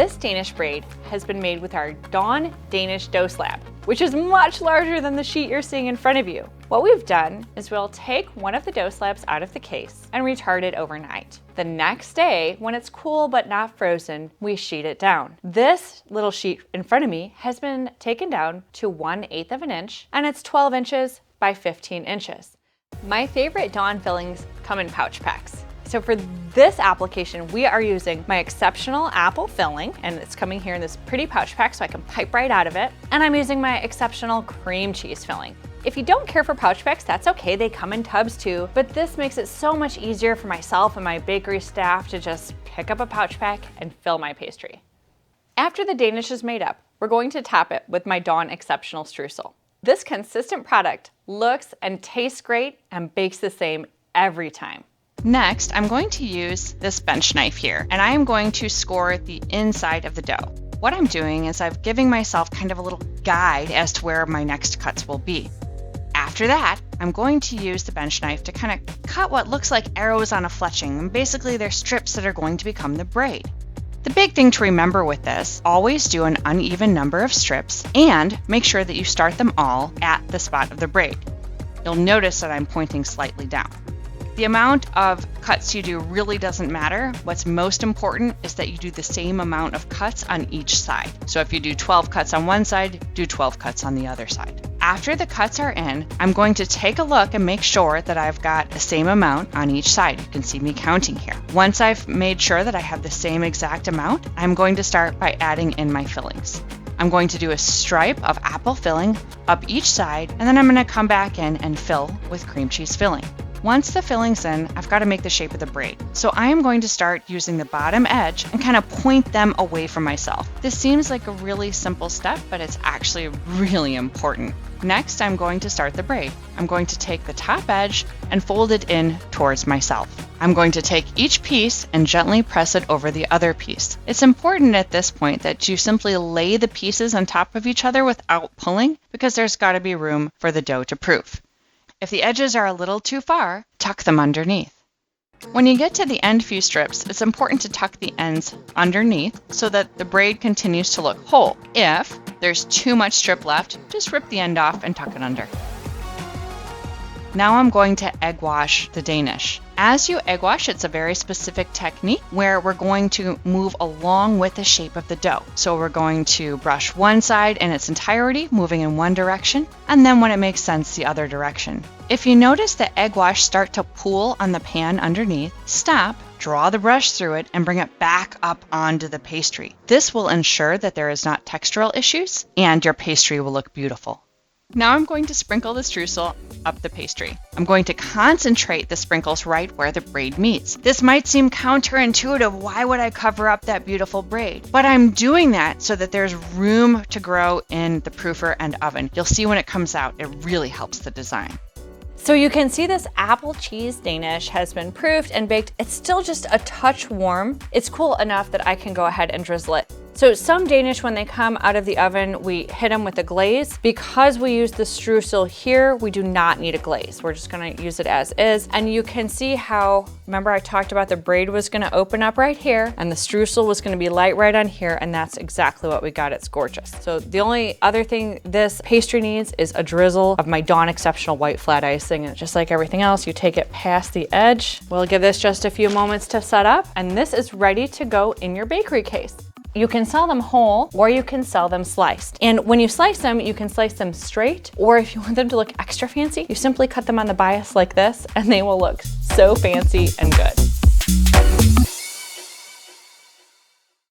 This Danish braid has been made with our Dawn Danish dough slab, which is much larger than the sheet you're seeing in front of you. What we've done is we'll take one of the dough slabs out of the case and retard it overnight. The next day, when it's cool but not frozen, we sheet it down. This little sheet in front of me has been taken down to 1/8 of an inch, and it's 12 inches by 15 inches. My favorite Dawn fillings come in pouch packs. So for this application, we are using my exceptional apple filling, and it's coming here in this pretty pouch pack so I can pipe right out of it. And I'm using my exceptional cream cheese filling. If you don't care for pouch packs, that's okay, they come in tubs too, but this makes it so much easier for myself and my bakery staff to just pick up a pouch pack and fill my pastry. After the Danish is made up, we're going to top it with my Dawn Exceptional Streusel. This consistent product looks and tastes great and bakes the same every time. Next, I'm going to use this bench knife here, and I am going to score the inside of the dough. What I'm doing is I'm giving myself kind of a little guide as to where my next cuts will be. After that, I'm going to use the bench knife to kind of cut what looks like arrows on a fletching, and basically they're strips that are going to become the braid. The big thing to remember with this, always do an uneven number of strips and make sure that you start them all at the spot of the braid. You'll notice that I'm pointing slightly down. The amount of cuts you do really doesn't matter. What's most important is that you do the same amount of cuts on each side. So if you do 12 cuts on one side, do 12 cuts on the other side. After the cuts are in, I'm going to take a look and make sure that I've got the same amount on each side. You can see me counting here. Once I've made sure that I have the same exact amount, I'm going to start by adding in my fillings. I'm going to do a stripe of apple filling up each side, and then I'm going to come back in and fill with cream cheese filling. Once the filling's in, I've got to make the shape of the braid. So I am going to start using the bottom edge and kind of point them away from myself. This seems like a really simple step, but it's actually really important. Next, I'm going to start the braid. I'm going to take the top edge and fold it in towards myself. I'm going to take each piece and gently press it over the other piece. It's important at this point that you simply lay the pieces on top of each other without pulling, because there's got to be room for the dough to proof. If the edges are a little too far, tuck them underneath. When you get to the end few strips, it's important to tuck the ends underneath so that the braid continues to look whole. If there's too much strip left, just rip the end off and tuck it under. Now I'm going to egg wash the Danish. As you egg wash, it's a very specific technique where we're going to move along with the shape of the dough. So we're going to brush one side in its entirety, moving in one direction, and then when it makes sense, the other direction. If you notice the egg wash start to pool on the pan underneath, stop, draw the brush through it, and bring it back up onto the pastry. This will ensure that there is not textural issues and your pastry will look beautiful. Now I'm going to sprinkle the streusel up the pastry. I'm going to concentrate the sprinkles right where the braid meets. This might seem counterintuitive. Why would I cover up that beautiful braid? But I'm doing that so that there's room to grow in the proofer and oven. You'll see when it comes out, it really helps the design. So you can see this apple cheese Danish has been proofed and baked. It's still just a touch warm. It's cool enough that I can go ahead and drizzle it. So some Danish, when they come out of the oven, we hit them with a glaze. Because we use the streusel here, we do not need a glaze. We're just gonna use it as is. And you can see how, remember I talked about the braid was gonna open up right here and the streusel was gonna be light right on here, and that's exactly what we got. It's gorgeous. So the only other thing this pastry needs is a drizzle of my Dawn Exceptional white flat icing. And just like everything else, you take it past the edge. We'll give this just a few moments to set up, and this is ready to go in your bakery case. You can sell them whole or you can sell them sliced. And when you slice them, you can slice them straight, or if you want them to look extra fancy, you simply cut them on the bias like this and they will look so fancy and good.